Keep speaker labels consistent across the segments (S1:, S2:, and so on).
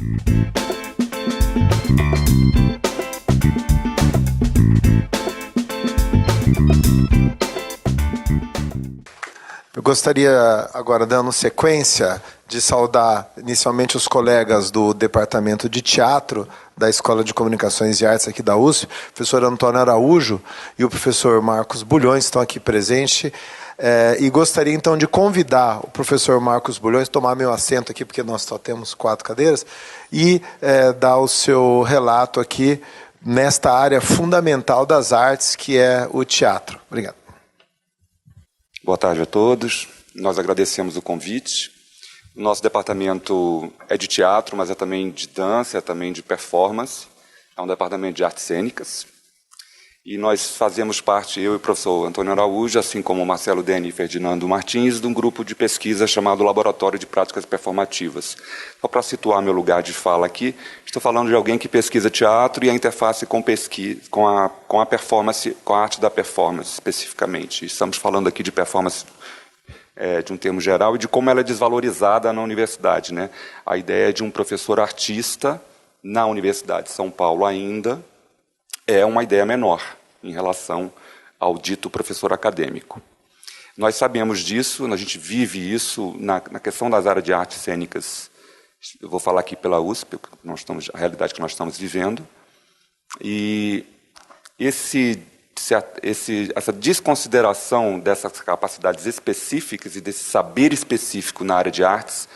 S1: Eu gostaria, agora, dando sequência, de saudar inicialmente os colegas do Departamento de Teatro da Escola de Comunicações e Artes aqui da USP, o professor Antônio Araújo e o professor Marcos Bulhões estão aqui presentes. E gostaria, então, de convidar o professor Marcos Bulhões a tomar meu assento aqui, porque nós só temos 4 cadeiras, e dar o seu relato aqui nesta área fundamental das artes, que é o teatro. Obrigado.
S2: Boa tarde a todos. Nós agradecemos o convite. O nosso departamento é de teatro, mas é também de dança, é também de performance. É um departamento de artes cênicas. E nós fazemos parte, eu e o professor Antônio Araújo, assim como o Marcelo Deni e Ferdinando Martins, de um grupo de pesquisa chamado Laboratório de Práticas Performativas. Só para situar meu lugar de fala aqui, estou falando de alguém que pesquisa teatro e a interface com a performance, com a arte da performance, especificamente. Estamos falando aqui de performance de um termo geral e de como ela é desvalorizada na universidade, né? A ideia de um professor artista na Universidade de São Paulo ainda é uma ideia menor em relação ao dito professor acadêmico. Nós sabemos disso, a gente vive isso na questão das áreas de artes cênicas. Eu vou falar aqui pela USP, a realidade que nós estamos vivendo. E essa desconsideração dessas capacidades específicas e desse saber específico na área de artes,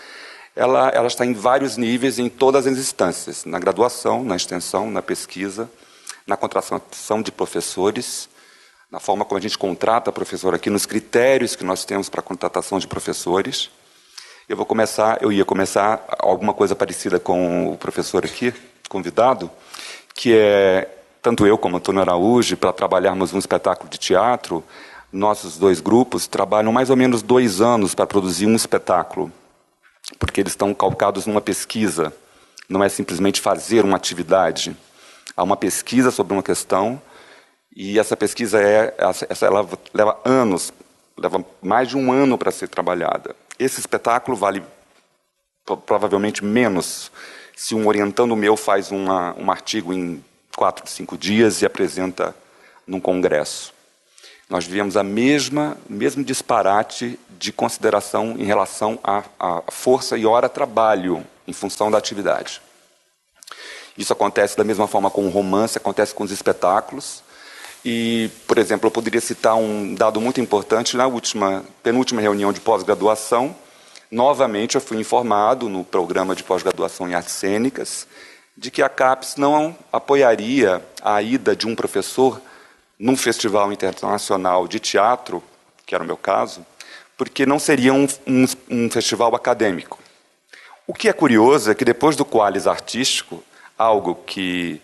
S2: ela está em vários níveis, em todas as instâncias, na graduação, na extensão, na pesquisa, na contratação de professores, na forma como a gente contrata professor aqui, nos critérios que nós temos para a contratação de professores. Eu ia começar alguma coisa parecida com o professor aqui, convidado, que é, tanto eu como Antônio Araújo, para trabalharmos um espetáculo de teatro, nossos 2 grupos trabalham mais ou menos 2 anos para produzir um espetáculo, porque eles estão calcados numa pesquisa, não é simplesmente fazer uma atividade. Há uma pesquisa sobre uma questão e essa pesquisa ela leva anos, leva mais de 1 ano para ser trabalhada. Esse espetáculo vale provavelmente menos se um orientando meu faz um artigo em 4, 5 dias e apresenta num congresso. Nós vivemos mesmo disparate de consideração em relação à força e hora-trabalho em função da atividade. Isso acontece da mesma forma com o romance, acontece com os espetáculos. E, por exemplo, eu poderia citar um dado muito importante. Na penúltima reunião de pós-graduação, novamente eu fui informado no programa de pós-graduação em artes cênicas de que a CAPES não apoiaria a ida de um professor num festival internacional de teatro, que era o meu caso, porque não seria um festival acadêmico. O que é curioso é que depois do Qualis Artístico, algo que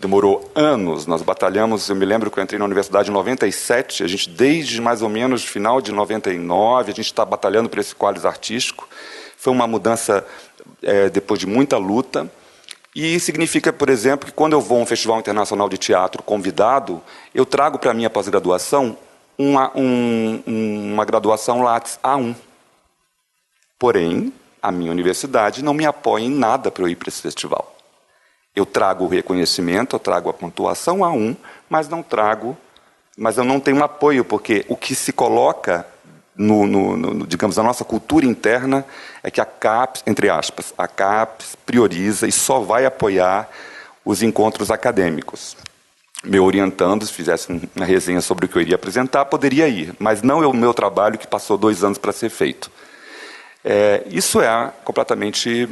S2: demorou anos, nós batalhamos, eu me lembro que eu entrei na universidade em 97, a gente desde mais ou menos final de 99, a gente está batalhando por esse Qualis Artístico, foi uma mudança depois de muita luta, e significa, por exemplo, que quando eu vou a um festival internacional de teatro convidado, eu trago para a minha pós-graduação uma graduação Lattes A1. Porém, a minha universidade não me apoia em nada para eu ir para esse festival. Eu trago o reconhecimento, eu trago a pontuação A1, mas eu não tenho apoio, porque o que se coloca digamos, na nossa cultura interna é que a CAPES, entre aspas, a CAPES prioriza e só vai apoiar os encontros acadêmicos. Meu orientando, se fizesse uma resenha sobre o que eu iria apresentar, poderia ir, mas não é o meu trabalho que passou 2 anos para ser feito. Isso é completamente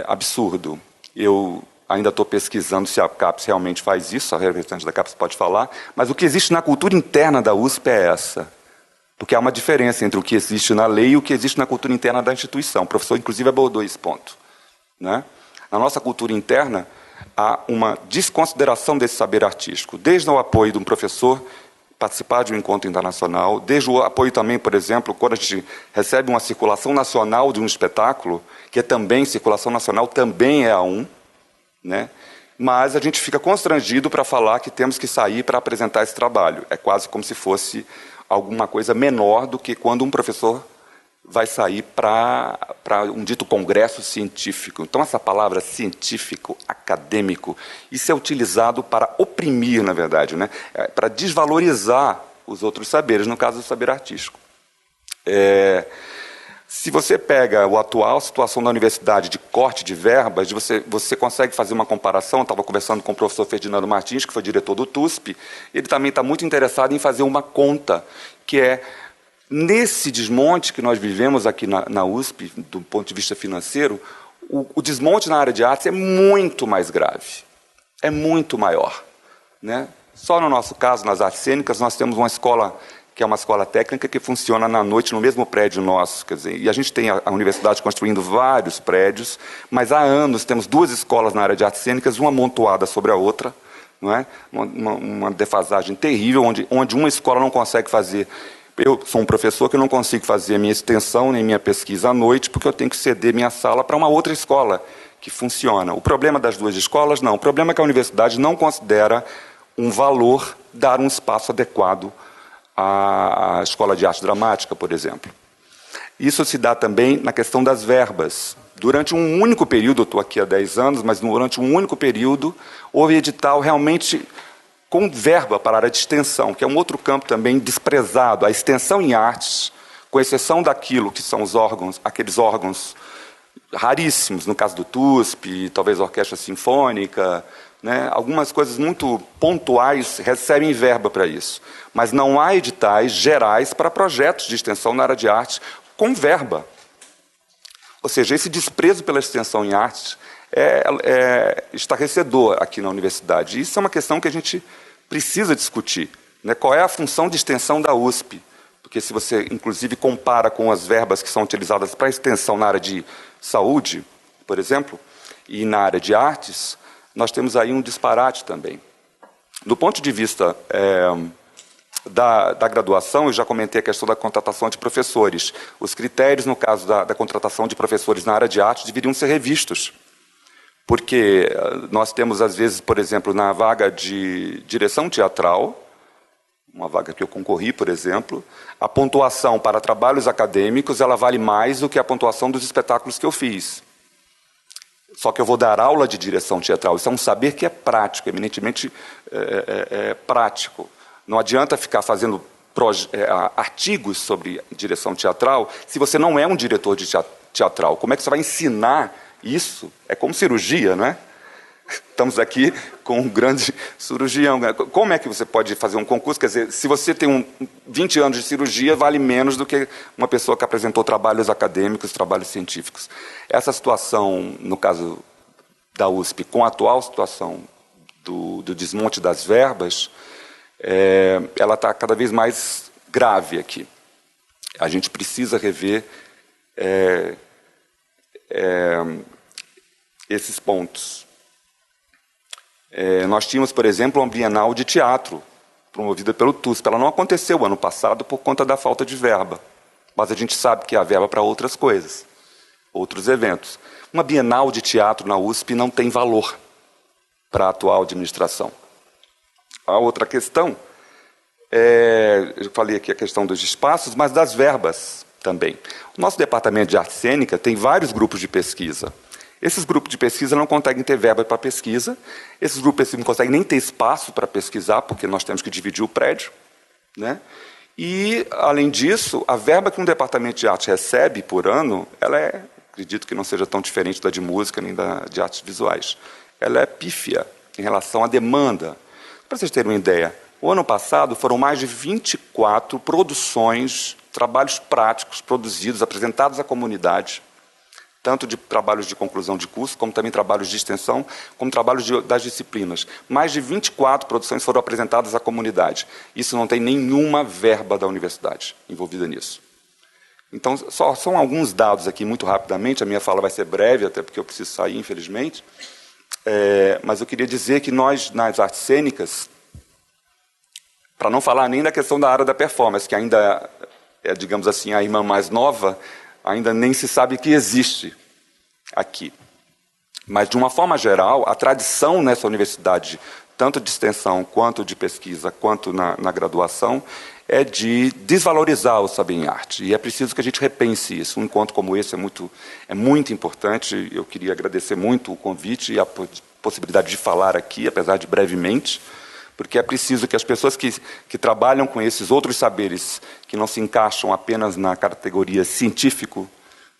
S2: absurdo. Eu ainda estou pesquisando se a CAPES realmente faz isso, a representante da CAPES pode falar, mas o que existe na cultura interna da USP é essa. Porque há uma diferença entre o que existe na lei e o que existe na cultura interna da instituição. O professor, inclusive, abordou esse ponto, né? Na nossa cultura interna, há uma desconsideração desse saber artístico, desde o apoio de um professor participar de um encontro internacional, desde o apoio também, por exemplo, quando a gente recebe uma circulação nacional de um espetáculo, que é também circulação nacional, também é A1, né? Mas a gente fica constrangido para falar que temos que sair para apresentar esse trabalho. É quase como se fosse alguma coisa menor do que quando um professor vai sair para um dito congresso científico. Então, essa palavra científico, acadêmico, isso é utilizado para oprimir, na verdade, né? Para desvalorizar os outros saberes, no caso do saber artístico. Se você pega a atual situação da universidade de corte de verbas, você consegue fazer uma comparação. Eu estava conversando com o professor Ferdinando Martins, que foi diretor do TUSP, ele também está muito interessado em fazer uma conta, que é, nesse desmonte que nós vivemos aqui na USP, do ponto de vista financeiro, o desmonte na área de artes é muito mais grave, é muito maior, né? Só no nosso caso, nas artes cênicas, nós temos uma escola que é uma escola técnica que funciona na noite no mesmo prédio nosso. Quer dizer, e a gente tem a universidade construindo vários prédios, mas há anos temos 2 escolas na área de artes cênicas, uma amontoada sobre a outra, não é? Uma defasagem terrível, onde uma escola não consegue fazer. Eu sou um professor que não consigo fazer a minha extensão nem minha pesquisa à noite, porque eu tenho que ceder minha sala para uma outra escola que funciona. O problema das 2 escolas, não. O problema é que a universidade não considera um valor dar um espaço adequado à escola de arte dramática, por exemplo. Isso se dá também na questão das verbas. Durante um único período, eu estou aqui há 10 anos, mas durante um único período, houve edital realmente com verba para a área de extensão, que é um outro campo também desprezado. A extensão em artes, com exceção daquilo que são os órgãos, aqueles órgãos raríssimos, no caso do TUSP, talvez a Orquestra Sinfônica, né? Algumas coisas muito pontuais recebem verba para isso. Mas não há editais gerais para projetos de extensão na área de arte com verba. Ou seja, esse desprezo pela extensão em artes é estarrecedor aqui na universidade. Isso é uma questão que a gente precisa discutir, né? Qual é a função de extensão da USP? Porque se você, inclusive, compara com as verbas que são utilizadas para extensão na área de saúde, por exemplo, e na área de artes, nós temos aí um disparate também. Do ponto de vista da graduação, eu já comentei a questão da contratação de professores. Os critérios, no caso da contratação de professores na área de arte, deveriam ser revistos. Porque nós temos, às vezes, por exemplo, na vaga de direção teatral, uma vaga que eu concorri, por exemplo, a pontuação para trabalhos acadêmicos ela vale mais do que a pontuação dos espetáculos que eu fiz. Só que eu vou dar aula de direção teatral. Isso é um saber que é prático, eminentemente prático. Não adianta ficar fazendo artigos sobre direção teatral se você não é um diretor de teatral. Como é que você vai ensinar isso? É como cirurgia, não é? Estamos aqui com um grande cirurgião. Como é que você pode fazer um concurso? Quer dizer, se você tem 20 anos de cirurgia, vale menos do que uma pessoa que apresentou trabalhos acadêmicos, trabalhos científicos. Essa situação, no caso da USP, com a atual situação do desmonte das verbas, ela está cada vez mais grave aqui. A gente precisa rever esses pontos. Nós tínhamos, por exemplo, uma Bienal de Teatro, promovida pelo TUSP. Ela não aconteceu ano passado por conta da falta de verba. Mas a gente sabe que há verba para outras coisas, outros eventos. Uma Bienal de Teatro na USP não tem valor para a atual administração. A outra questão, eu falei aqui a questão dos espaços, mas das verbas também. O nosso departamento de arte cênica tem vários grupos de pesquisa. Esses grupos de pesquisa não conseguem ter verba para pesquisa, esses grupos de pesquisa não conseguem nem ter espaço para pesquisar, porque nós temos que dividir o prédio, né? E, além disso, a verba que um departamento de arte recebe por ano, acredito que não seja tão diferente da de música nem da de artes visuais. Ela é pífia em relação à demanda. Para vocês terem uma ideia, o ano passado foram mais de 24 produções, trabalhos práticos produzidos, apresentados à comunidade, tanto de trabalhos de conclusão de curso, como também trabalhos de extensão, como trabalhos das disciplinas. Mais de 24 produções foram apresentadas à comunidade. Isso não tem nenhuma verba da universidade envolvida nisso. Então, só são alguns dados aqui, muito rapidamente. A minha fala vai ser breve, até porque eu preciso sair, infelizmente. Mas eu queria dizer que nós, nas artes cênicas, para não falar nem da questão da área da performance, que ainda digamos assim, a irmã mais nova, ainda nem se sabe que existe aqui. Mas, de uma forma geral, a tradição nessa universidade, tanto de extensão, quanto de pesquisa, quanto na graduação, é de desvalorizar o saber em arte. E é preciso que a gente repense isso. Um encontro como esse é muito importante. Eu queria agradecer muito o convite e a possibilidade de falar aqui, apesar de brevemente, porque é preciso que as pessoas que trabalham com esses outros saberes, que não se encaixam apenas na categoria científico,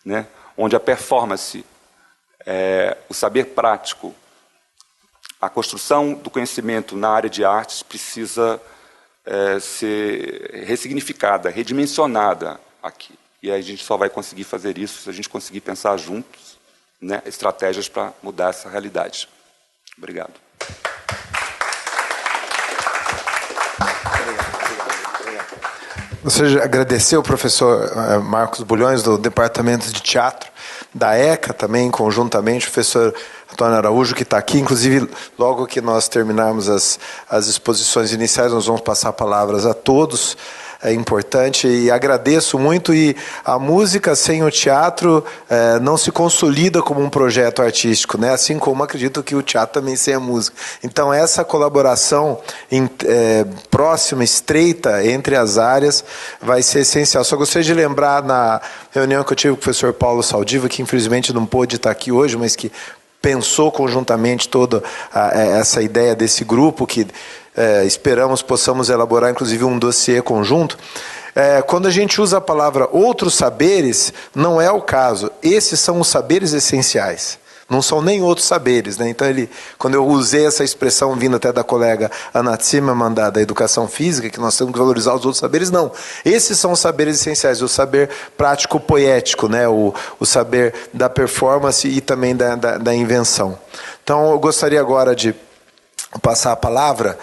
S2: né, onde a performance, o saber prático, a construção do conhecimento na área de artes precisa ser ressignificada, redimensionada aqui. E aí a gente só vai conseguir fazer isso se a gente conseguir pensar juntos, né, estratégias para mudar essa realidade. Obrigado.
S1: Você já agradeceu o professor Marcos Bulhões, do Departamento de Teatro da ECA, também, conjuntamente, o professor Antônio Araújo, que está aqui. Inclusive, logo que nós terminarmos as exposições iniciais, nós vamos passar palavras a todos. É importante e agradeço muito. E a música sem o teatro não se consolida como um projeto artístico, né? Assim como acredito que o teatro também sem a música. Então essa colaboração próxima, estreita entre as áreas vai ser essencial. Só gostaria de lembrar, na reunião que eu tive com o professor Paulo Saldiva, que infelizmente não pôde estar aqui hoje, mas que pensou conjuntamente toda essa ideia desse grupo, que esperamos possamos elaborar inclusive um dossiê conjunto. Quando a gente usa a palavra outros saberes, não é o caso. Esses são os saberes essenciais. Não são nem outros saberes, né? Então, quando eu usei essa expressão vindo até da colega Ana Zimmermann da educação física, que nós temos que valorizar os outros saberes, não. Esses são os saberes essenciais, o saber prático poético, né? O saber da performance e também da invenção. Então, eu gostaria agora de passar a palavra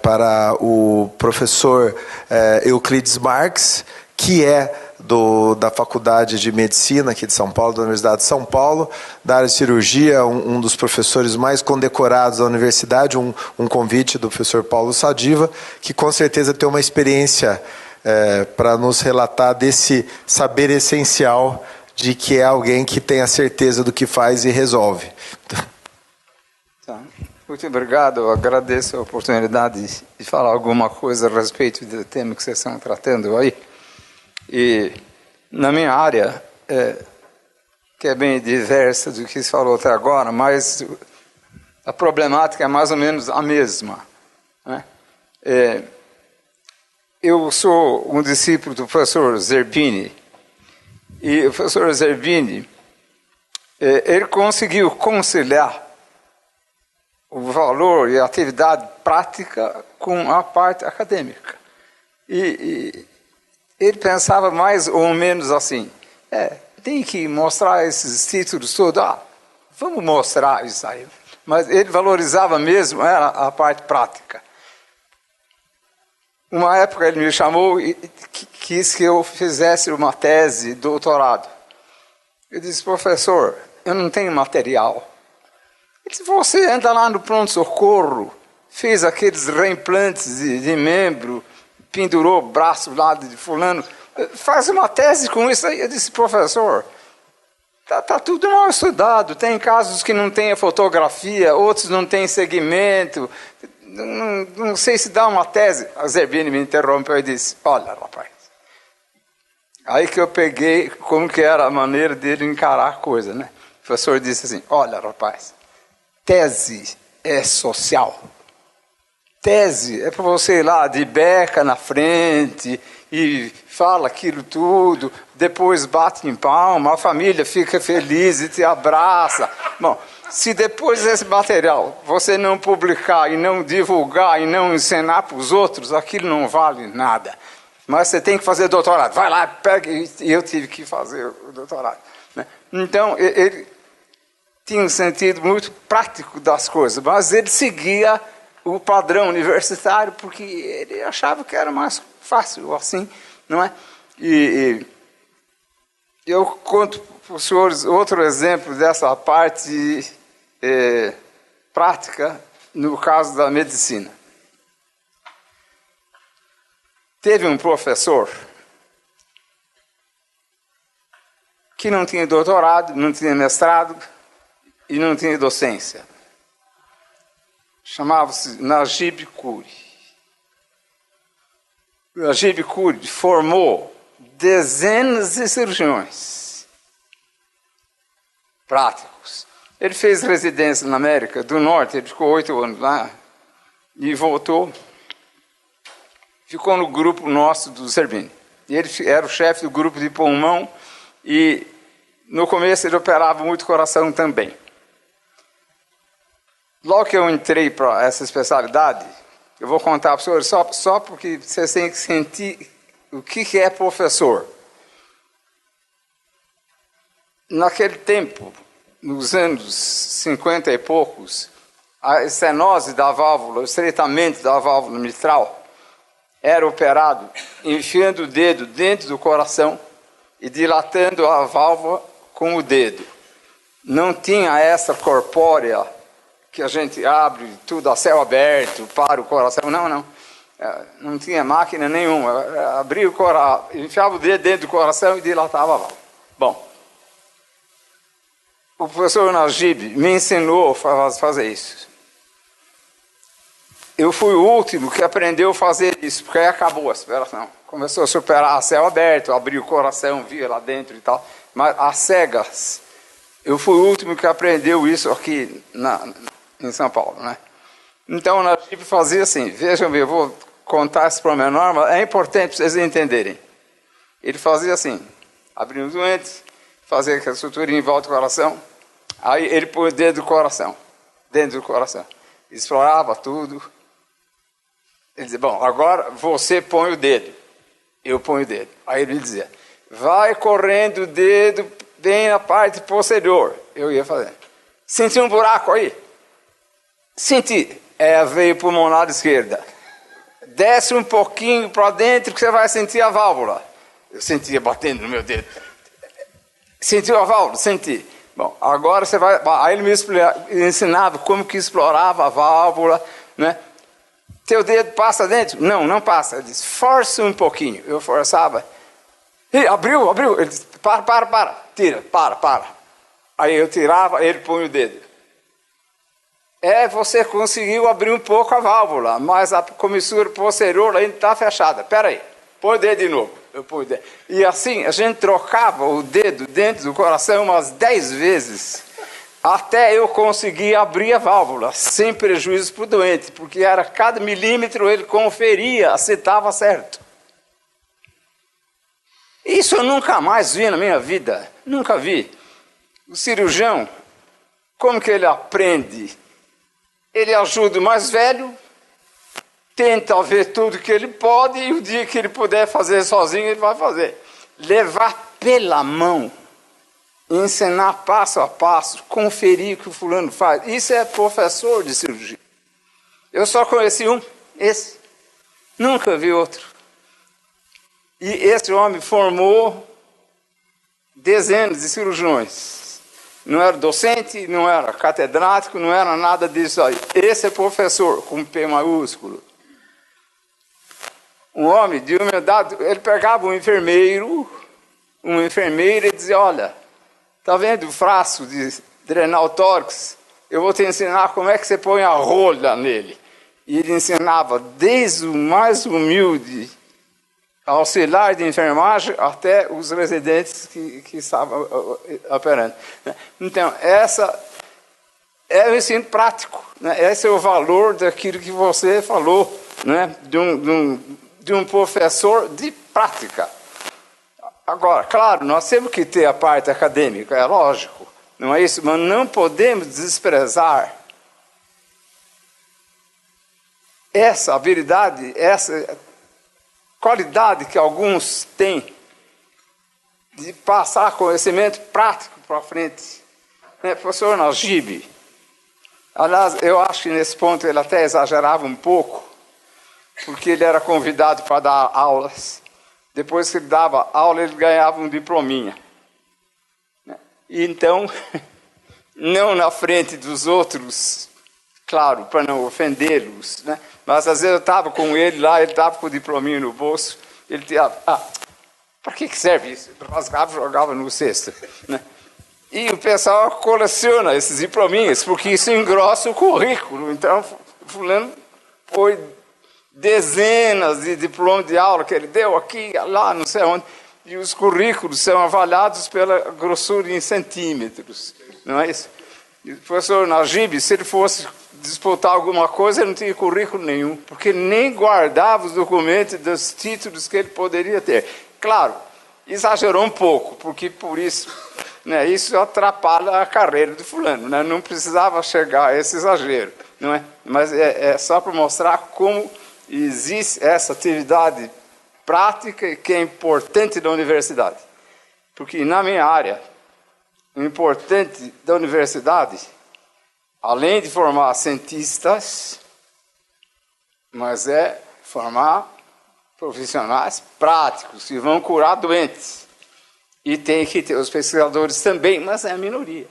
S1: para o professor Euclides Marques, que é da Faculdade de Medicina aqui de São Paulo, da Universidade de São Paulo, da área de cirurgia, um dos professores mais condecorados da universidade, um convite do professor Paulo Saldiva, que com certeza tem uma experiência para nos relatar desse saber essencial de que é alguém que tem a certeza do que faz e resolve.
S3: Tá. Muito obrigado, eu agradeço a oportunidade de falar alguma coisa a respeito do tema que vocês estão tratando aí. E na minha área, que é bem diversa do que se falou até agora, mas a problemática é mais ou menos a mesma, né? Eu sou um discípulo do professor Zerbini, e o professor Zerbini, ele conseguiu conciliar o valor e a atividade prática com a parte acadêmica. E ele pensava mais ou menos assim, tem que mostrar esses títulos todos, vamos mostrar isso aí. Mas ele valorizava mesmo a parte prática. Uma época ele me chamou e quis que eu fizesse uma tese de doutorado. Eu disse, professor, eu não tenho material. Ele disse, você anda lá no pronto-socorro, fez aqueles reimplantes de membro, pendurou o braço lá de fulano, faz uma tese com isso aí. Eu disse, professor, tá tudo mal estudado, tem casos que não tem fotografia, outros não tem segmento, não sei se dá uma tese. A Zerbini me interrompeu e disse, olha, rapaz, aí que eu peguei como que era a maneira dele encarar a coisa, né? O professor disse assim, olha, rapaz, tese é social. Tese é para você ir lá de beca na frente e fala aquilo tudo, depois bate em palma, a família fica feliz e te abraça. Bom, se depois desse material você não publicar e não divulgar e não ensinar para os outros, aquilo não vale nada. Mas você tem que fazer doutorado. Vai lá, pega, e eu tive que fazer o doutorado, né? Então, ele tinha um sentido muito prático das coisas, mas ele seguia o padrão universitário porque ele achava que era mais fácil assim, não é? E eu conto para os senhores outro exemplo dessa parte prática no caso da medicina. Teve um professor que não tinha doutorado, não tinha mestrado e não tinha docência. Chamava-se Najib Khoury. o Najib Kurd formou dezenas de cirurgiões práticos. Ele fez residência na América do Norte, ele ficou 8 anos lá e voltou. Ficou no grupo nosso do Zerbini. E ele era o chefe do grupo de pulmão e no começo ele operava muito coração também. Logo que eu entrei para essa especialidade, eu vou contar para os senhores só porque vocês têm que sentir o que é professor. Naquele tempo, nos anos 50 e poucos, a estenose da válvula, o estreitamento da válvula mitral, era operado enfiando o dedo dentro do coração e dilatando a válvula com o dedo. Não tinha essa corpórea que a gente abre tudo a céu aberto para o coração. Não. Não tinha máquina nenhuma. Abria o coração, enfiava o dedo dentro do coração e dilatava a válvula. Bom, o professor Najib me ensinou a fazer isso. Eu fui o último que aprendeu a fazer isso, porque aí acabou a operação. Começou a superar a céu aberto, abriu o coração, via lá dentro e tal. Mas às cegas, eu fui o último que aprendeu isso aqui em São Paulo, né? Então, o Najib fazia assim, vejam bem, eu vou contar esse pormenor, mas é importante para vocês entenderem. Ele fazia assim, abria os doentes, fazia aquela estruturinha em volta do coração, aí ele põe o dedo do coração, dentro do coração. Explorava tudo. Ele dizia, bom, agora você põe o dedo. Eu ponho o dedo. Aí ele dizia, vai correndo o dedo bem na parte posterior. Eu ia fazendo. Senti um buraco aí? Senti. É a veia pulmonar esquerda. Desce um pouquinho para dentro que você vai sentir a válvula. Eu sentia batendo no meu dedo. Sentiu a válvula? Senti. Bom, agora você vai... Aí ele me ensinava como que explorava a válvula, né? Teu dedo passa dentro? Não passa. Ele disse, força um pouquinho. Eu forçava. E abriu. Ele disse, para. Tira, para. Aí eu tirava, ele põe o dedo. Você conseguiu abrir um pouco a válvula, mas a comissura posterior ainda está fechada. Espera aí, põe o dedo de novo. Eu ponho o dedo. E assim, a gente trocava o dedo dentro do coração umas 10 vezes. Até eu conseguir abrir a válvula, sem prejuízo para o doente, porque era cada milímetro ele conferia se estava certo. Isso eu nunca mais vi na minha vida, nunca vi. O cirurgião, como que ele aprende? Ele ajuda o mais velho, tenta ver tudo que ele pode, e o dia que ele puder fazer sozinho, ele vai fazer. Levar pela mão. Ensinar passo a passo, conferir o que o fulano faz. Isso é professor de cirurgia. Eu só conheci esse. Nunca vi outro. E esse homem formou dezenas de cirurgiões. Não era docente, não era catedrático, não era nada disso aí. Esse é professor, com P maiúsculo. Um homem de humildade, ele pegava uma enfermeira e dizia, olha, está vendo o frasco de drenar o tórax? Eu vou te ensinar como é que você põe a rolha nele. E ele ensinava desde o mais humilde auxiliar de enfermagem até os residentes que estavam operando. Então, essa é o ensino prático. Né? Esse é o valor daquilo que você falou, né? de um professor de prática. Agora, claro, nós temos que ter a parte acadêmica, é lógico, não é isso? Mas não podemos desprezar essa habilidade, essa qualidade que alguns têm de passar conhecimento prático para frente. Né? Professor Najib, aliás, eu acho que nesse ponto ele até exagerava um pouco, porque ele era convidado para dar aulas. Depois que ele dava aula, ele ganhava um diplominha. E então, não na frente dos outros, claro, para não ofendê-los, né? Mas às vezes eu estava com ele lá, ele estava com o diplominha no bolso, ele tirava, para que serve isso? Ele rasgava e jogava no cesto. Né? E o pessoal coleciona esses diplominhas, porque isso engrossa o currículo. Então, fulano foi dezenas de diplomas de aula que ele deu aqui, lá, não sei onde, e os currículos são avaliados pela grossura em centímetros, não é isso? E o professor Najib, se ele fosse disputar alguma coisa, ele não tinha currículo nenhum, porque nem guardava os documentos dos títulos que ele poderia ter. Claro, exagerou um pouco, porque por isso, né, isso atrapalha a carreira do fulano, né? Não precisava chegar a esse exagero, não é? Mas é só para mostrar como existe essa atividade prática que é importante da universidade. Porque na minha área, o importante da universidade, além de formar cientistas, mas é formar profissionais práticos que vão curar doentes. E tem que ter os pesquisadores também, mas é a minoria.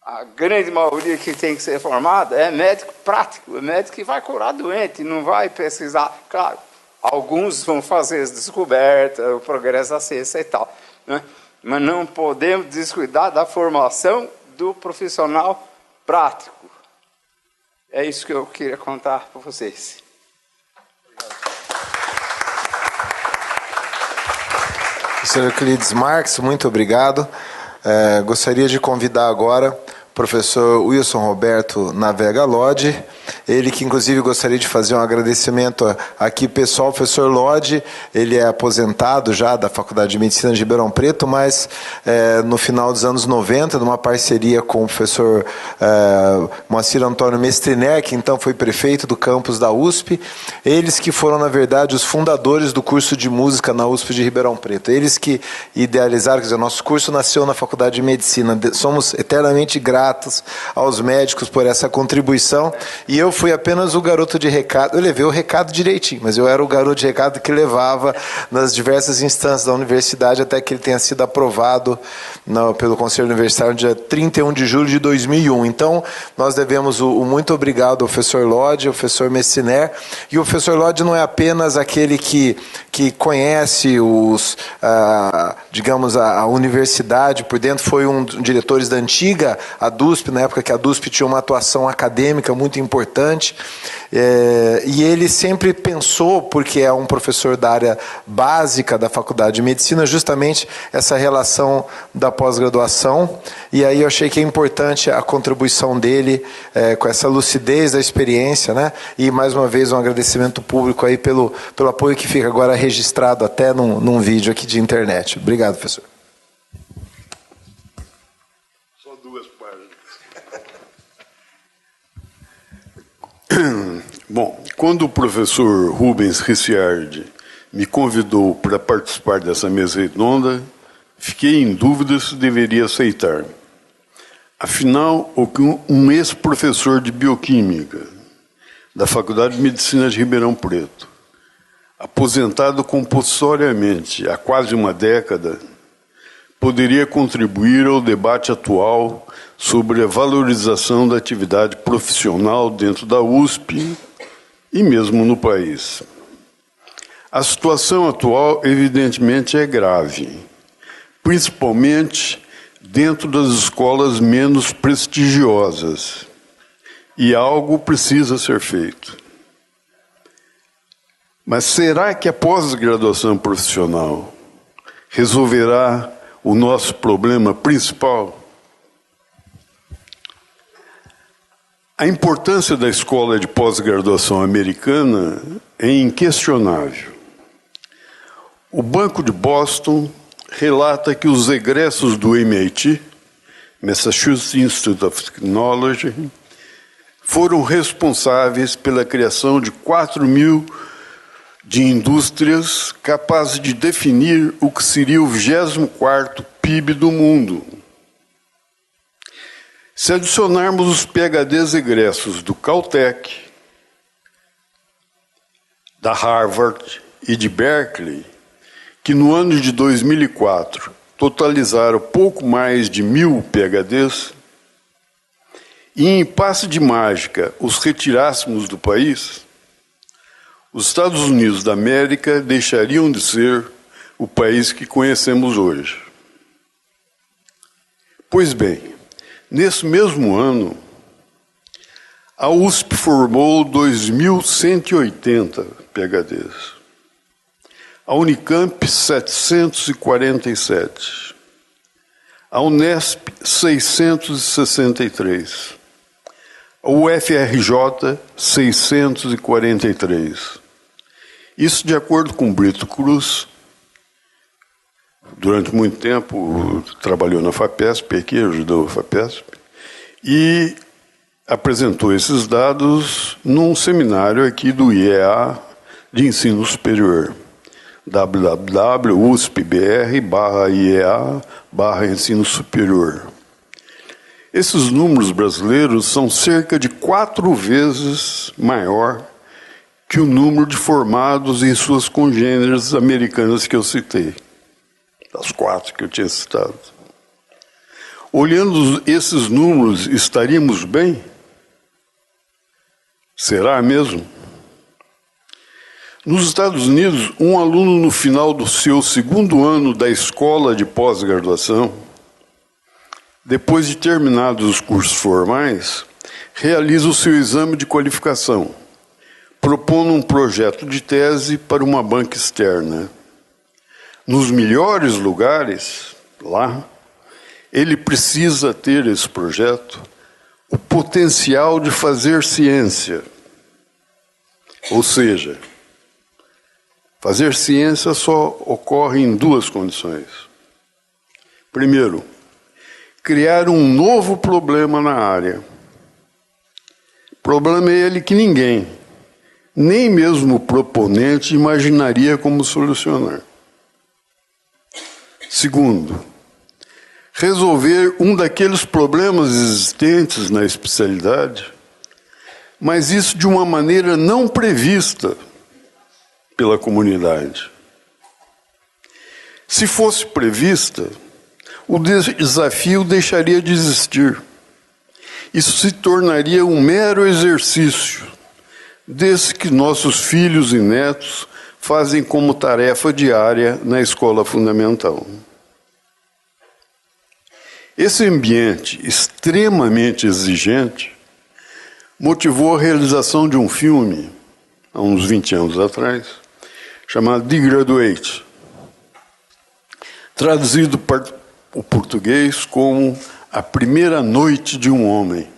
S3: A grande maioria que tem que ser formada é médico prático, é médico que vai curar doente, não vai pesquisar. Claro, alguns vão fazer as descobertas, o progresso da ciência e tal, né? Mas não podemos descuidar da formação do profissional prático. É isso que eu queria contar para vocês.
S1: Professor Euclides Marques, muito obrigado. Gostaria de convidar agora o professor Wilson Roberto Navega Lodge, ele que inclusive gostaria de fazer um agradecimento aqui pessoal. O professor Lodge, ele é aposentado já da Faculdade de Medicina de Ribeirão Preto, mas no final dos anos 90, numa parceria com o professor Moacir Antônio Mestriner, que então foi prefeito do campus da USP, eles que foram, na verdade, os fundadores do curso de música na USP de Ribeirão Preto, eles que idealizaram, quer dizer, o nosso curso nasceu na Faculdade de Medicina, somos eternamente gratos aos médicos por essa contribuição, e eu fui apenas o garoto de recado, eu levei o recado direitinho, mas eu era o garoto de recado que levava nas diversas instâncias da universidade até que ele tenha sido aprovado pelo Conselho Universitário no dia 31 de julho de 2001. Então, nós devemos o muito obrigado ao professor Lodge, ao professor Messiner, e o professor Lodge não é apenas aquele que conhece digamos, a universidade por dentro, foi um dos diretores da antiga, a DUSP, na época que a DUSP tinha uma atuação acadêmica muito importante, e ele sempre pensou, porque é um professor da área básica da Faculdade de Medicina, justamente essa relação da pós-graduação, e aí eu achei que é importante a contribuição dele com essa lucidez da experiência, né? E mais uma vez um agradecimento público aí pelo apoio que fica agora registrado até num vídeo aqui de internet. Obrigado, professor.
S4: Só 2 páginas. Bom, quando o professor Rubens Ricciardi me convidou para participar dessa mesa redonda, fiquei em dúvida se deveria aceitar. Afinal, um ex-professor de bioquímica da Faculdade de Medicina de Ribeirão Preto, aposentado compulsoriamente há quase uma década, poderia contribuir ao debate atual sobre a valorização da atividade profissional dentro da USP e mesmo no país. A situação atual, evidentemente, é grave, principalmente dentro das escolas menos prestigiosas, e algo precisa ser feito. Mas será que a pós-graduação profissional resolverá o nosso problema principal? A importância da escola de pós-graduação americana é inquestionável. O Banco de Boston relata que os egressos do MIT, Massachusetts Institute of Technology, foram responsáveis pela criação de 4.000 de indústrias capazes de definir o que seria o 24º PIB do mundo. Se adicionarmos os PhDs egressos do Caltech, da Harvard e de Berkeley, que no ano de 2004 totalizaram pouco mais de 1.000 PhDs, e em passe de mágica os retirássemos do país, os Estados Unidos da América deixariam de ser o país que conhecemos hoje. Pois bem, nesse mesmo ano, A USP formou 2.180 PhDs. A Unicamp, 747. A Unesp, 663. A UFRJ, 643. Isso de acordo com Brito Cruz. Durante muito tempo trabalhou na FAPESP, aqui ajudou a FAPESP, e apresentou esses dados num seminário aqui do IEA de Ensino Superior, www.uspbr/IEA/Ensino Superior. Esses números brasileiros são cerca de 4 vezes maior que o número de formados em suas congêneres americanas que eu citei, das 4 que eu tinha citado. Olhando esses números, estaríamos bem? Será mesmo? Nos Estados Unidos, um aluno no final do seu 2º ano da escola de pós-graduação, depois de terminados os cursos formais, realiza o seu exame de qualificação, propondo um projeto de tese para uma banca externa. Nos melhores lugares, lá, ele precisa ter esse projeto, o potencial de fazer ciência. Ou seja, fazer ciência só ocorre em 2 condições. Primeiro, criar um novo problema na área. O problema é ele que ninguém, nem mesmo o proponente, imaginaria como solucionar. Segundo, resolver um daqueles problemas existentes na especialidade, mas isso de uma maneira não prevista pela comunidade. Se fosse prevista, o desafio deixaria de existir. Isso se tornaria um mero exercício, desse que nossos filhos e netos fazem como tarefa diária na escola fundamental. Esse ambiente extremamente exigente motivou a realização de um filme, há uns 20 anos atrás, chamado The Graduate, traduzido para o português como A Primeira Noite de um Homem,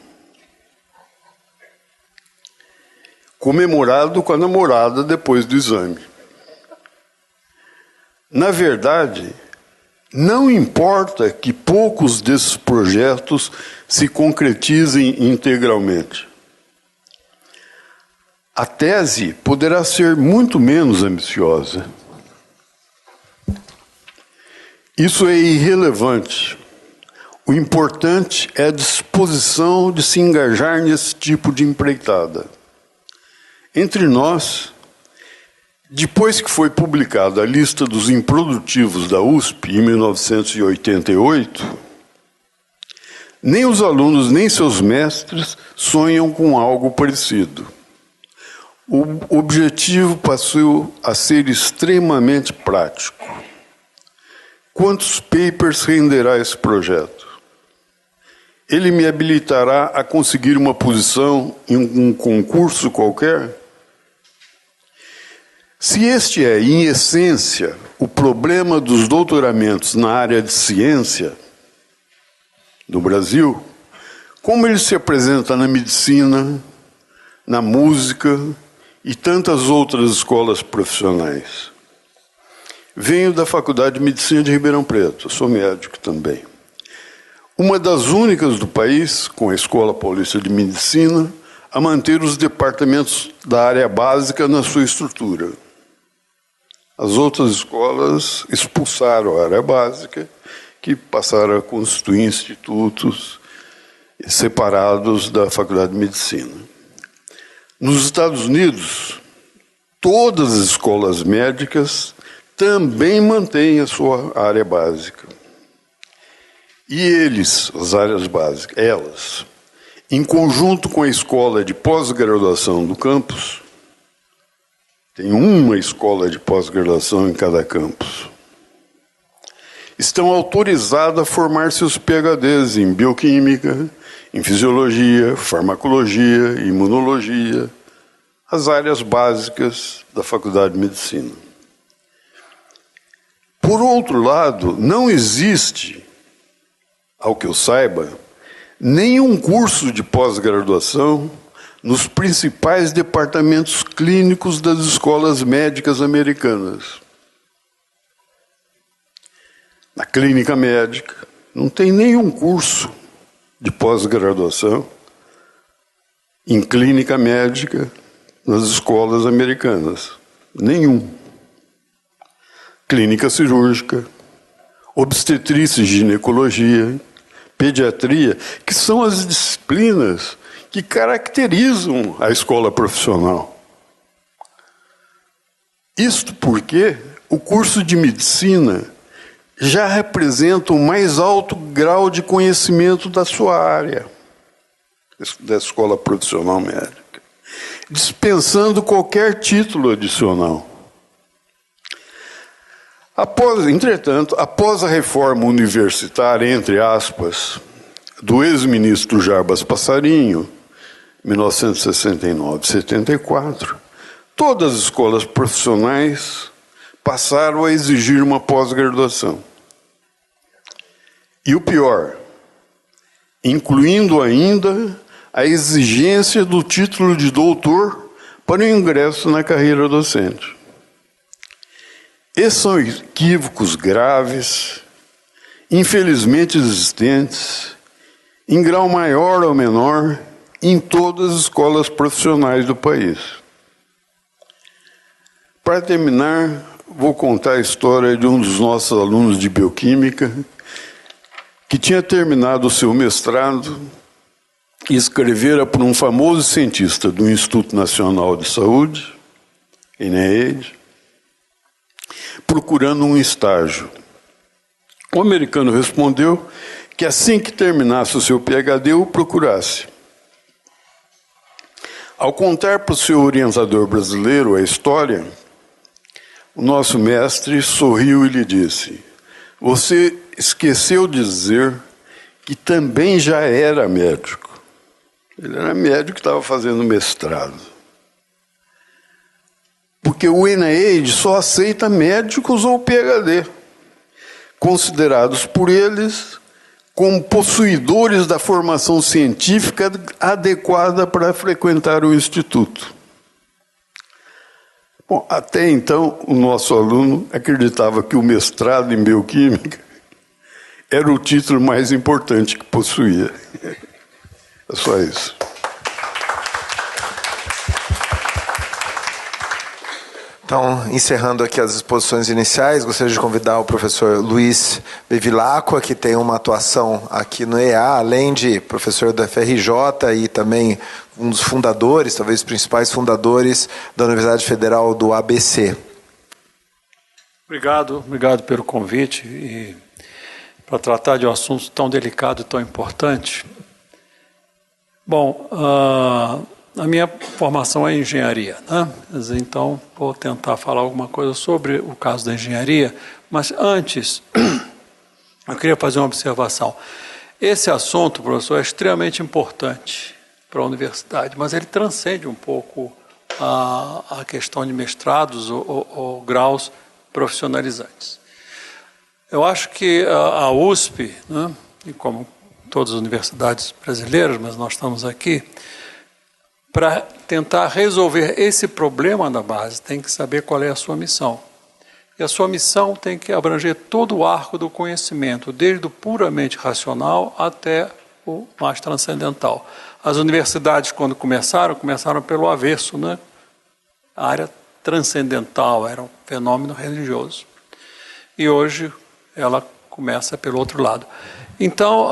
S4: comemorado com a namorada depois do exame. Na verdade, não importa que poucos desses projetos se concretizem integralmente. A tese poderá ser muito menos ambiciosa. Isso é irrelevante. O importante é a disposição de se engajar nesse tipo de empreitada. Entre nós, depois que foi publicada a lista dos improdutivos da USP, em 1988, nem os alunos nem seus mestres sonham com algo parecido. O objetivo passou a ser extremamente prático. Quantos papers renderá esse projeto? Ele me habilitará a conseguir uma posição em um concurso qualquer? Se este é, em essência, o problema dos doutoramentos na área de ciência do Brasil, como ele se apresenta na medicina, na música e tantas outras escolas profissionais? Venho da Faculdade de Medicina de Ribeirão Preto, sou médico também. Uma das únicas do país, com a Escola Paulista de Medicina, a manter os departamentos da área básica na sua estrutura. As outras escolas expulsaram a área básica, que passaram a constituir institutos separados da Faculdade de Medicina. Nos Estados Unidos, todas as escolas médicas também mantêm a sua área básica. E eles, as áreas básicas, elas, em conjunto com a escola de pós-graduação do campus, tem uma escola de pós-graduação em cada campus, estão autorizadas a formar seus PhDs em bioquímica, em fisiologia, farmacologia, imunologia, as áreas básicas da Faculdade de Medicina. Por outro lado, não existe, ao que eu saiba, nenhum curso de pós-graduação nos principais departamentos clínicos das escolas médicas americanas. Na clínica médica, não tem nenhum curso de pós-graduação em clínica médica nas escolas americanas. Nenhum. Clínica cirúrgica, obstetrícia e ginecologia, pediatria, que são as disciplinas que caracterizam a escola profissional. Isto porque o curso de medicina já representa o mais alto grau de conhecimento da sua área, da escola profissional médica, dispensando qualquer título adicional. Entretanto, após a reforma universitária, entre aspas, do ex-ministro Jarbas Passarinho, 1969-74, todas as escolas profissionais passaram a exigir uma pós-graduação. E o pior, incluindo ainda a exigência do título de doutor para o ingresso na carreira docente. Esses são equívocos graves, infelizmente existentes, em grau maior ou menor, em todas as escolas profissionais do país. Para terminar, vou contar a história de um dos nossos alunos de bioquímica, que tinha terminado o seu mestrado e escrevera para um famoso cientista do Instituto Nacional de Saúde, NIH, procurando um estágio. O americano respondeu que assim que terminasse o seu PhD, o procurasse. Ao contar para o seu orientador brasileiro a história, o nosso mestre sorriu e lhe disse: "Você esqueceu de dizer que também já era médico." Ele era médico que estava fazendo mestrado. Porque o NIH só aceita médicos ou PhD, considerados por eles como possuidores da formação científica adequada para frequentar o instituto. Bom, até então, o nosso aluno acreditava que o mestrado em bioquímica era o título mais importante que possuía. É só isso.
S1: Então, encerrando aqui as exposições iniciais, gostaria de convidar o professor Luiz Bevilacqua, que tem uma atuação aqui no EA, além de professor da FRJ e também um dos fundadores, talvez os principais fundadores da Universidade Federal do ABC.
S5: Obrigado pelo convite e para tratar de um assunto tão delicado e tão importante. Bom, a minha formação é engenharia, né? Então vou tentar falar alguma coisa sobre o caso da engenharia, mas antes eu queria fazer uma observação. Esse assunto, professor, é extremamente importante para a universidade, mas ele transcende um pouco a questão de mestrados ou graus profissionalizantes. Eu acho que a USP, né, e como todas as universidades brasileiras, mas nós estamos aqui, para tentar resolver esse problema da base, tem que saber qual é a sua missão. E a sua missão tem que abranger todo o arco do conhecimento, desde o puramente racional até o mais transcendental. As universidades, quando começaram pelo avesso, né? A área transcendental era um fenômeno religioso. E hoje ela começa pelo outro lado. Então,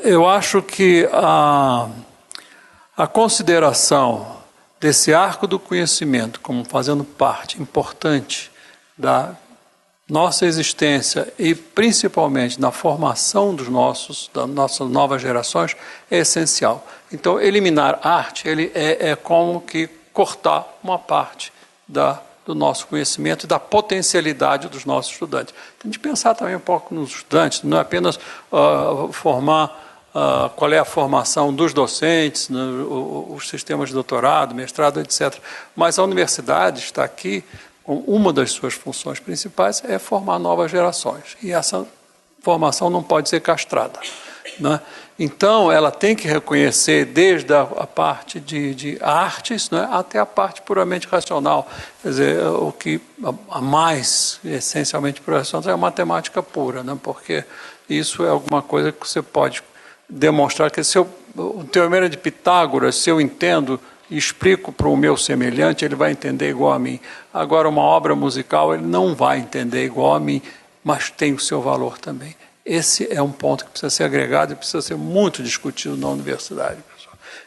S5: eu acho que a consideração desse arco do conhecimento como fazendo parte importante da nossa existência e principalmente na formação das nossas novas gerações é essencial. Então, eliminar arte é como que cortar uma parte do nosso conhecimento e da potencialidade dos nossos estudantes. Tem de pensar também um pouco nos estudantes, não é apenas formar qual é a formação dos docentes, né, os sistemas de doutorado, mestrado, etc. Mas a universidade está aqui, com uma das suas funções principais é formar novas gerações. E essa formação não pode ser castrada, né? Então, ela tem que reconhecer desde a parte de artes, né, até a parte puramente racional. Quer dizer, o que a mais essencialmente racional é a matemática pura, né, porque isso é alguma coisa que você pode demonstrar que o teorema de Pitágoras, se eu entendo e explico para o meu semelhante, ele vai entender igual a mim. Agora, uma obra musical, ele não vai entender igual a mim, mas tem o seu valor também. Esse é um ponto que precisa ser agregado e precisa ser muito discutido na universidade.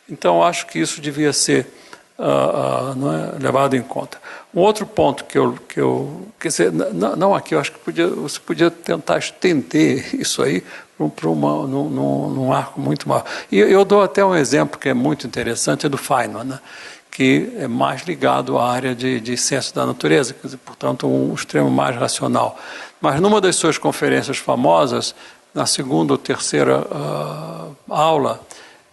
S5: Então, acho que isso devia ser levado em conta. Um outro ponto que eu quer dizer, não aqui, eu acho que você podia tentar estender isso aí para num arco muito maior. E eu dou até um exemplo que é muito interessante, é do Feynman, né, que é mais ligado à área de ciência da natureza, quer dizer, portanto, um extremo mais racional. Mas numa das suas conferências famosas, na segunda ou terceira aula,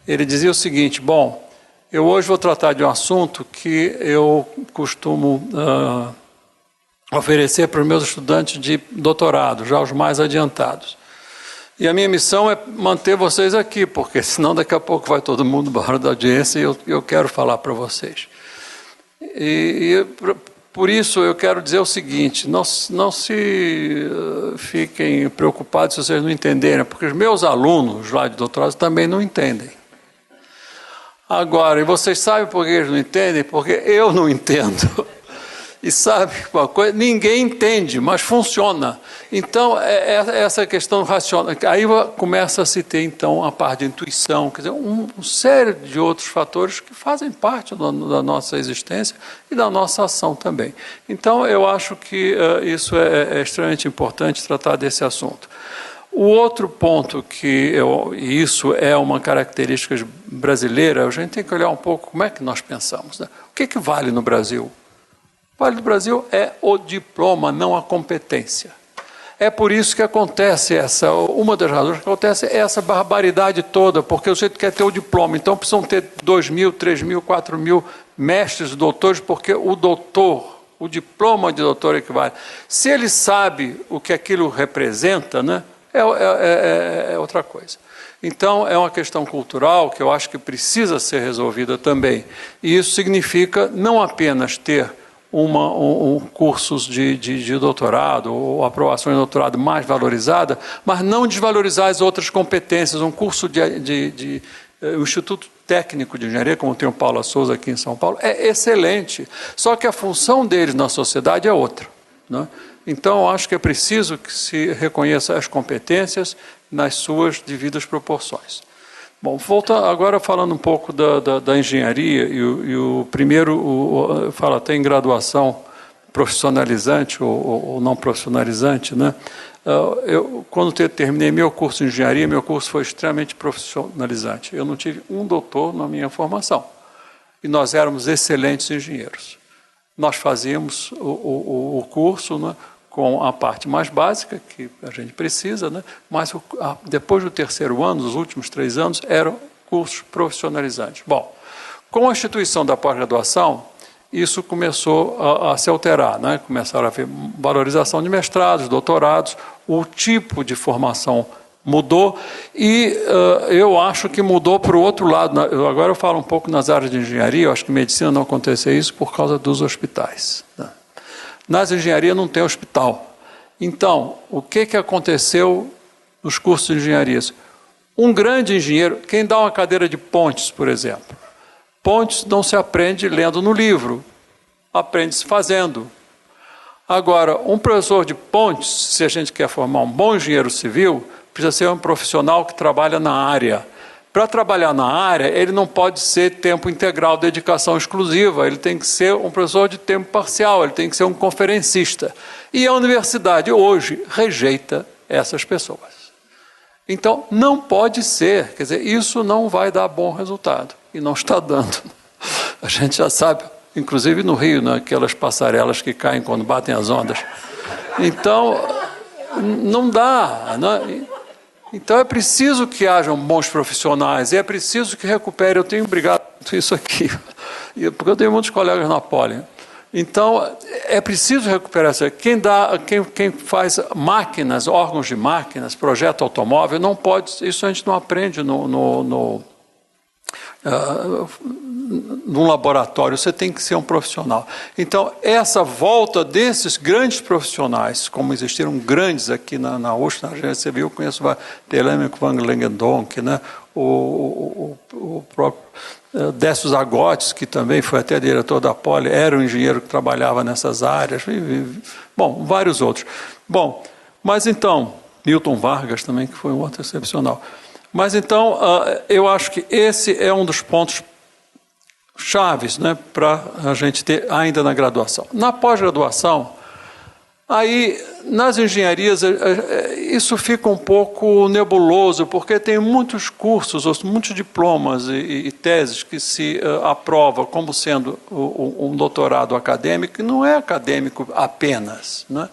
S5: ele dizia o seguinte: bom, eu hoje vou tratar de um assunto que eu costumo oferecer para os meus estudantes de doutorado, já os mais adiantados. E a minha missão é manter vocês aqui, porque senão daqui a pouco vai todo mundo embora da audiência e eu quero falar para vocês. Por isso eu quero dizer o seguinte: não se fiquem preocupados se vocês não entenderem, porque os meus alunos lá de doutorado também não entendem. Agora, e vocês sabem por que eles não entendem? Porque eu não entendo. E sabe uma coisa? Ninguém entende, mas funciona. Então, essa questão racional. Aí começa a se ter, então, a parte de intuição, quer dizer, um sério de outros fatores que fazem parte da nossa existência e da nossa ação também. Então, eu acho que isso é extremamente importante tratar desse assunto. O outro ponto e isso é uma característica brasileira, a gente tem que olhar um pouco como é que nós pensamos, né? O que vale no Brasil? O Vale do Brasil é o diploma, não a competência. É por isso que acontece uma das razões que acontece é essa barbaridade toda, porque o sujeito quer ter o diploma, então precisam ter 2.000, 3.000, 4.000 mestres e doutores, porque o diploma de doutor equivale. Se ele sabe o que aquilo representa, né, é outra coisa. Então, é uma questão cultural que eu acho que precisa ser resolvida também. E isso significa não apenas ter cursos de doutorado ou aprovação de doutorado mais valorizada, mas não desvalorizar as outras competências. Um curso o Instituto Técnico de Engenharia, como tem o Paula Souza aqui em São Paulo, é excelente, só que a função deles na sociedade é outra, né? Então, eu acho que é preciso que se reconheça as competências nas suas devidas proporções. Bom, agora falando um pouco da engenharia, e o primeiro fala até em graduação profissionalizante ou não profissionalizante, né? Quando terminei meu curso de engenharia, meu curso foi extremamente profissionalizante. Eu não tive um doutor na minha formação. E nós éramos excelentes engenheiros. Nós fazíamos o curso, né, com a parte mais básica, que a gente precisa, né? Mas depois do terceiro ano, os últimos 3 anos, eram cursos profissionalizantes. Bom, com a instituição da pós-graduação, isso começou a se alterar, né? Começaram a haver valorização de mestrados, doutorados, o tipo de formação mudou e eu acho que mudou para o outro lado. Agora eu falo um pouco nas áreas de engenharia, eu acho que medicina não aconteceu isso por causa dos hospitais, né? Nas engenharias não tem hospital. Então, o que aconteceu nos cursos de engenharia? Um grande engenheiro, quem dá uma cadeira de pontes, por exemplo, pontes não se aprende lendo no livro, aprende-se fazendo. Agora, um professor de pontes, se a gente quer formar um bom engenheiro civil, precisa ser um profissional que trabalha na área. Para trabalhar na área, ele não pode ser tempo integral, dedicação exclusiva, ele tem que ser um professor de tempo parcial, ele tem que ser um conferencista. E a universidade hoje rejeita essas pessoas. Então, não pode ser, quer dizer, isso não vai dar bom resultado, e não está dando. A gente já sabe, inclusive no Rio, né, aquelas passarelas que caem quando batem as ondas. Então, não dá, né? Então é preciso que hajam bons profissionais, e é preciso que recupere. Eu tenho brigado com isso aqui, porque eu tenho muitos colegas na Poli. Então é preciso recuperar isso. Quem faz máquinas, órgãos de máquinas, projeto automóvel, não pode. Isso a gente não aprende num laboratório, você tem que ser um profissional. Então, essa volta desses grandes profissionais, como existiram grandes aqui na USP, na Argentina, você viu, eu conheço o Telemaco Van Langendonk, né? O próprio Décio Zagotes, que também foi até diretor da Poli, era um engenheiro que trabalhava nessas áreas, bom, vários outros. Bom, mas então, Milton Vargas também, que foi um outro excepcional. Mas então, eu acho que esse é um dos pontos chaves, né, para a gente ter ainda na graduação. Na pós-graduação, aí nas engenharias isso fica um pouco nebuloso, porque tem muitos cursos, muitos diplomas e teses que se aprova como sendo um doutorado acadêmico, e não é acadêmico apenas, né?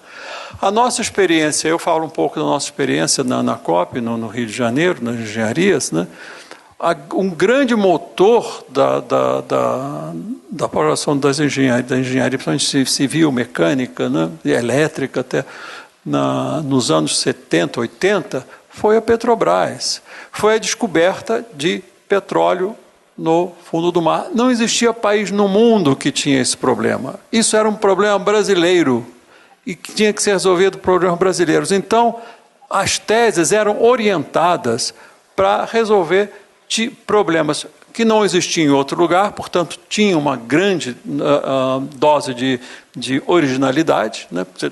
S5: A nossa experiência, eu falo um pouco da nossa experiência na COP, no Rio de Janeiro, nas engenharias, né? Um grande motor da programação da engenharia, principalmente civil, mecânica, né, e elétrica, até nos anos 70, 80, foi a Petrobras. Foi a descoberta de petróleo no fundo do mar. Não existia país no mundo que tinha esse problema. Isso era um problema brasileiro e que tinha que ser resolvido por problemas brasileiros. Então, as teses eram orientadas para resolver problemas que não existiam em outro lugar, portanto, tinha uma grande dose de originalidade, né? Você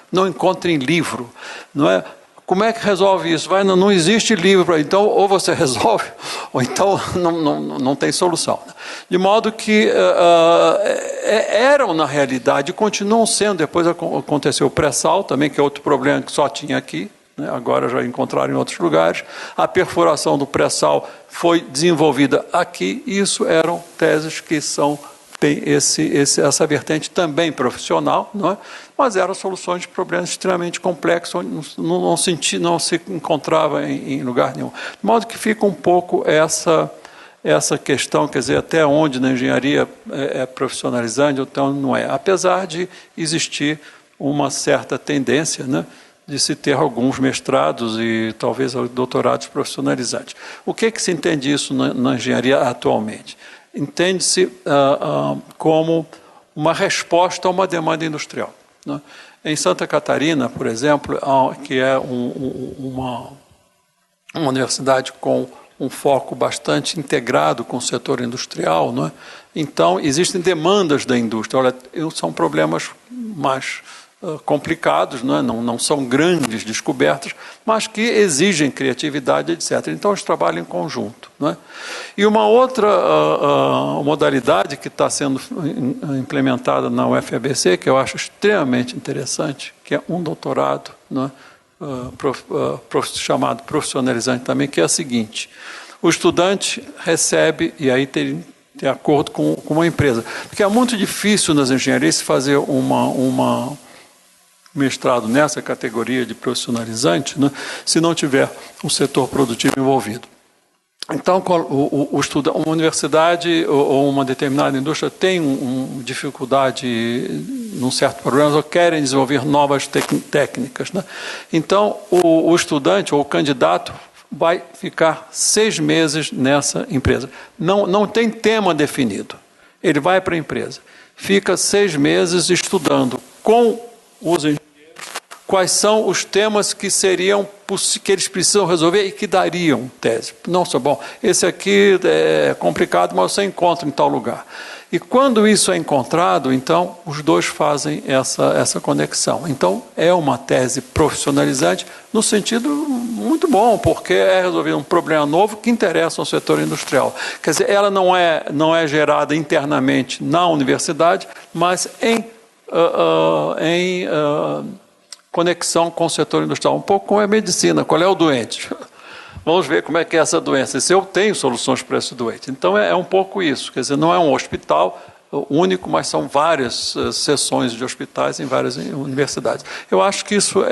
S5: não encontra em livro, não é? Como é que resolve isso? Não existe livro, então ou você resolve, ou então não tem solução. De modo que eram, na realidade, e continuam sendo. Depois aconteceu o pré-sal também, que é outro problema que só tinha aqui, né? Agora já encontraram em outros lugares. A perfuração do pré-sal foi desenvolvida aqui, e isso eram teses que tem essa vertente também profissional, não é? Mas eram soluções de problemas extremamente complexos, onde não se encontrava em lugar nenhum. De modo que fica um pouco essa questão, quer dizer, até onde na engenharia é profissionalizante, então não é. Apesar de existir uma certa tendência, né, de se ter alguns mestrados e talvez doutorados profissionalizantes. O que se entende isso na engenharia atualmente? Entende-se como uma resposta a uma demanda industrial, né? Em Santa Catarina, por exemplo, que é uma universidade com um foco bastante integrado com o setor industrial, não é? Então, existem demandas da indústria. Olha, são problemas mais complicados, não são grandes descobertas, mas que exigem criatividade, etc. Então, eles trabalham em conjunto, não é? E uma outra modalidade que está sendo implementada na UFABC, que eu acho extremamente interessante, que é um doutorado, não é? Chamado profissionalizante também, que é a seguinte: o estudante recebe, e aí tem acordo com uma empresa, porque é muito difícil nas engenharias se fazer uma mestrado nessa categoria de profissionalizante, né, se não tiver um setor produtivo envolvido. Então, uma universidade ou uma determinada indústria tem dificuldade num certo problema, ou querem desenvolver novas técnicas, né? Então, o estudante ou o candidato vai ficar 6 meses nessa empresa. Não tem tema definido. Ele vai para a empresa, fica 6 meses estudando com os engenheiros quais são os temas que eles precisam resolver e que dariam tese. Nossa, bom, esse aqui é complicado, mas você encontra em tal lugar. E quando isso é encontrado, então, os dois fazem essa conexão. Então, é uma tese profissionalizante no sentido muito bom, porque é resolver um problema novo que interessa ao setor industrial. Quer dizer, ela não é gerada internamente na universidade, mas em conexão com o setor industrial, um pouco como é a medicina, qual é o doente? Vamos ver como é que é essa doença, se eu tenho soluções para esse doente. Então é um pouco isso, quer dizer, não é um hospital único, mas são várias seções de hospitais em várias universidades. Eu acho que isso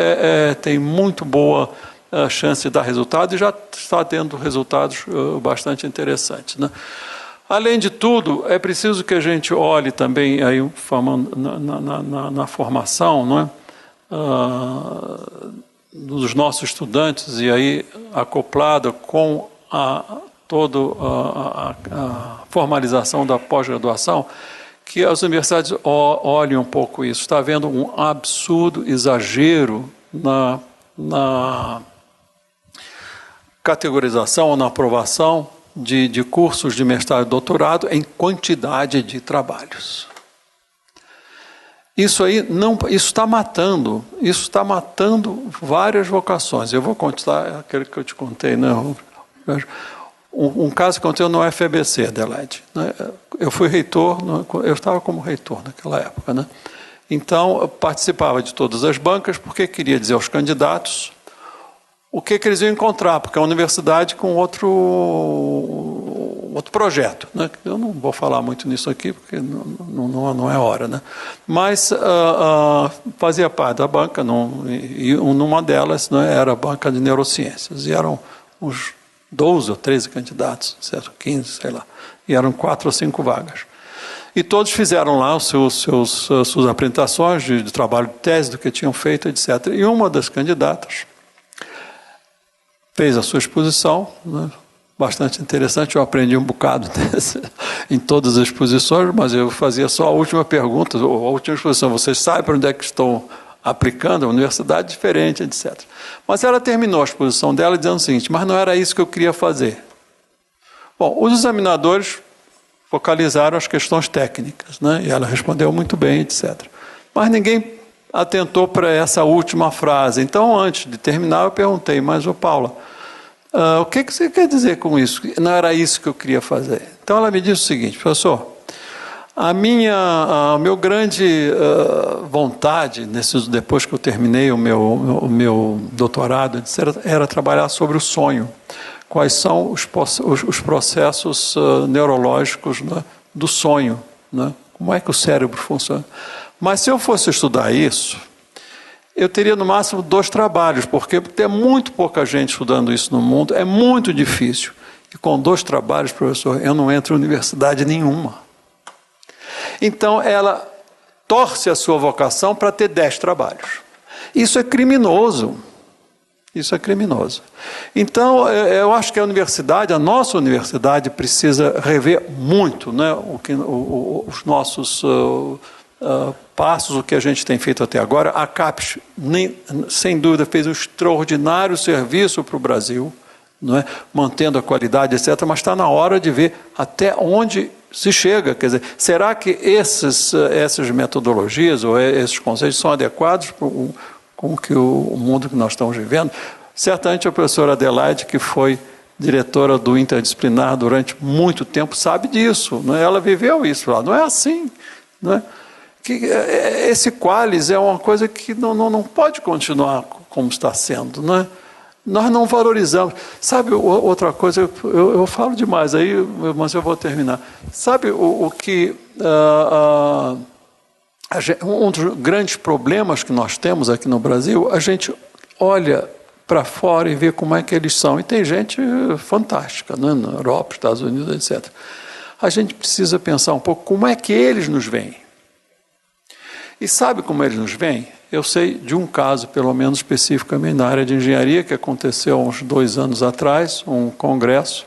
S5: tem muito boa a chance de dar resultado, e já está tendo resultados bastante interessantes, né? Além de tudo, é preciso que a gente olhe também aí, na formação, não é? Dos nossos estudantes, e aí acoplada com toda a formalização da pós-graduação, que as universidades olhem um pouco isso. Está havendo um absurdo exagero na categorização ou na aprovação de cursos de mestrado e doutorado em quantidade de trabalhos. Isso aí isso está matando várias vocações. Eu vou contar aquele que eu te contei, né? Um caso que aconteceu no FEBC, Adelaide, né? Eu fui reitor, eu estava como reitor naquela época, né? Então, eu participava de todas as bancas, porque queria dizer aos candidatos o que eles iam encontrar, porque é uma universidade com outro projeto, né? Eu não vou falar muito nisso aqui, porque não é hora, né? Mas fazia parte da banca, e numa delas, né, era a banca de neurociências, e eram uns 12 ou 13 candidatos, certo? 15, sei lá, e eram 4 ou 5 vagas. E todos fizeram lá suas apresentações de trabalho de tese, do que tinham feito, etc. E uma das candidatas fez a sua exposição, né, bastante interessante. Eu aprendi um bocado em todas as exposições, mas eu fazia só a última pergunta, a última exposição. Vocês sabem para onde é que estão aplicando? A universidade diferente, etc. Mas ela terminou a exposição dela dizendo o seguinte: mas não era isso que eu queria fazer. Bom, os examinadores focalizaram as questões técnicas, né, e ela respondeu muito bem, etc. Mas ninguém atentou para essa última frase. Então, antes de terminar, eu perguntei: mas, Paula, o que você quer dizer com isso? Não era isso que eu queria fazer. Então ela me disse o seguinte: professor, a meu grande vontade, depois que eu terminei o meu doutorado, era trabalhar sobre o sonho. Quais são os processos neurológicos, né, do sonho, né? Como é que o cérebro funciona? Mas se eu fosse estudar isso, eu teria no máximo 2 trabalhos, porque tem muito pouca gente estudando isso no mundo, é muito difícil. E com 2 trabalhos, professor, eu não entro em universidade nenhuma. Então, ela torce a sua vocação para ter 10 trabalhos. Isso é criminoso. Isso é criminoso. Então, eu acho que a nossa universidade precisa rever muito, né, os nossos passos, o que a gente tem feito até agora. A CAPES, sem dúvida, fez um extraordinário serviço para o Brasil, não é? Mantendo a qualidade, etc., mas está na hora de ver até onde se chega. Quer dizer, será que essas metodologias ou esses conceitos são adequados com o mundo que nós estamos vivendo? Certamente a professora Adelaide, que foi diretora do interdisciplinar durante muito tempo, sabe disso, não é? Ela viveu isso lá. Não é assim, não é? Que esse qualis é uma coisa que não pode continuar como está sendo, não é? Nós não valorizamos. Sabe outra coisa, eu falo demais aí, mas eu vou terminar. Sabe o que um dos grandes problemas que nós temos aqui no Brasil? A gente olha para fora e vê como é que eles são. E tem gente fantástica, né? Na Europa, Estados Unidos, etc. A gente precisa pensar um pouco como é que eles nos veem. E sabe como eles nos veem? Eu sei de um caso, pelo menos especificamente na área de engenharia, que aconteceu há uns 2 anos atrás, um congresso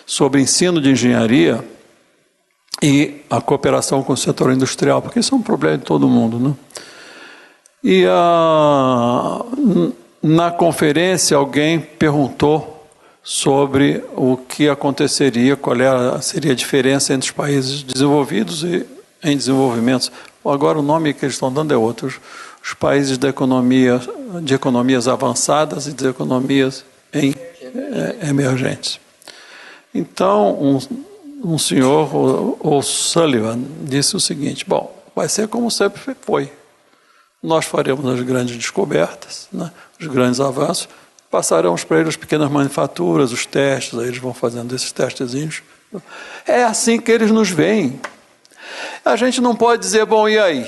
S5: sobre ensino de engenharia e a cooperação com o setor industrial, porque isso é um problema de todo mundo, né? E na conferência alguém perguntou sobre o que aconteceria, seria a diferença entre os países desenvolvidos e em desenvolvimento. Agora o nome que eles estão dando é outro. Os países de economias avançadas e de economias emergentes. Então, um senhor, o Sullivan, disse o seguinte: bom, vai ser como sempre foi. Nós faremos as grandes descobertas, né, os grandes avanços, passaremos para eles as pequenas manufaturas, os testes, aí eles vão fazendo esses testezinhos. É assim que eles nos veem. A gente não pode dizer, bom, e aí?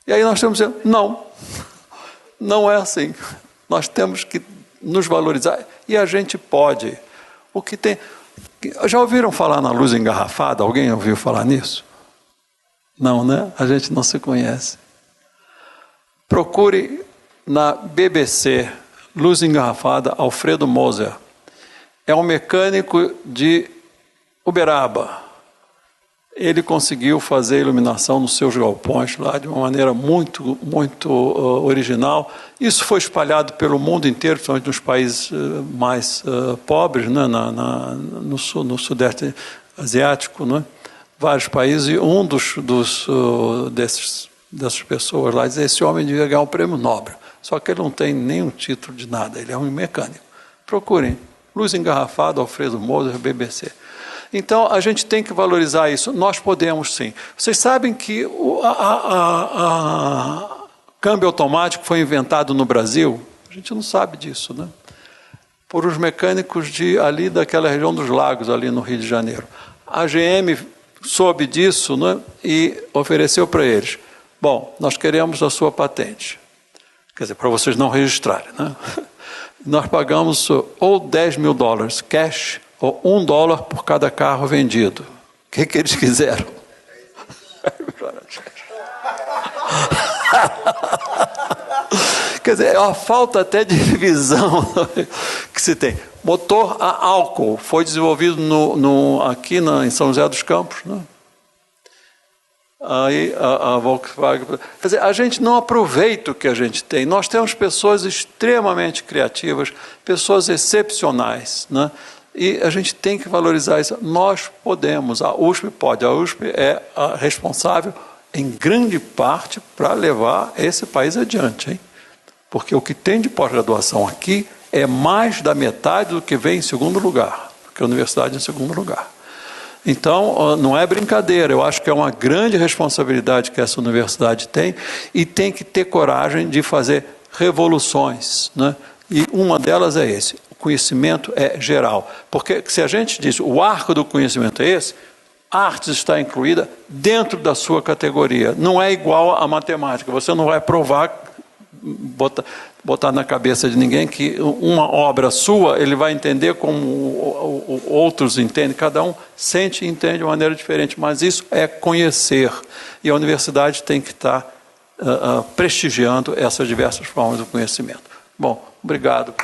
S5: E aí nós temos que dizer, não é assim. Nós temos que nos valorizar, e a gente pode. O que tem... Já ouviram falar na luz engarrafada? Alguém ouviu falar nisso? Não, né? A gente não se conhece. Procure na BBC, luz engarrafada, Alfredo Moser. É um mecânico de Uberaba. Ele conseguiu fazer a iluminação nos seus galpões lá de uma maneira muito original. Isso foi espalhado pelo mundo inteiro, principalmente nos países mais pobres, né? No Sudeste Asiático, né? Vários países, e um dessas pessoas lá diz: esse homem devia ganhar um prêmio Nobel. Só que ele não tem nenhum título de nada, ele é um mecânico. Procurem, luz engarrafada, Alfredo Moser, BBC. Então, a gente tem que valorizar isso. Nós podemos, sim. Vocês sabem que o câmbio automático foi inventado no Brasil? A gente não sabe disso, né? Por os mecânicos ali daquela região dos lagos, ali no Rio de Janeiro. A GM soube disso, né, e ofereceu para eles: bom, nós queremos a sua patente. Quer dizer, para vocês não registrarem, né? Nós pagamos ou $10 mil cash, ou $1 por cada carro vendido. O que eles quiseram? Quer dizer, é uma falta até de visão que se tem. Motor a álcool foi desenvolvido aqui em São José dos Campos, né? Aí a Volkswagen... Quer dizer, a gente não aproveita o que a gente tem. Nós temos pessoas extremamente criativas, pessoas excepcionais, né? E a gente tem que valorizar isso. Nós podemos, a USP pode. A USP é a responsável, em grande parte, para levar esse país adiante, hein? Porque o que tem de pós-graduação aqui é mais da metade do que vem em segundo lugar, porque a universidade em segundo lugar. Então, não é brincadeira, eu acho que é uma grande responsabilidade que essa universidade tem, e tem que ter coragem de fazer revoluções, né? E uma delas é esse: o conhecimento é geral. Porque se a gente diz o arco do conhecimento é esse, a artes está incluída dentro da sua categoria. Não é igual à matemática, você não vai provar, botar na cabeça de ninguém que uma obra sua ele vai entender como outros entendem. Cada um sente e entende de maneira diferente, mas isso é conhecer. E a universidade tem que estar prestigiando essas diversas formas do conhecimento. Bom, obrigado.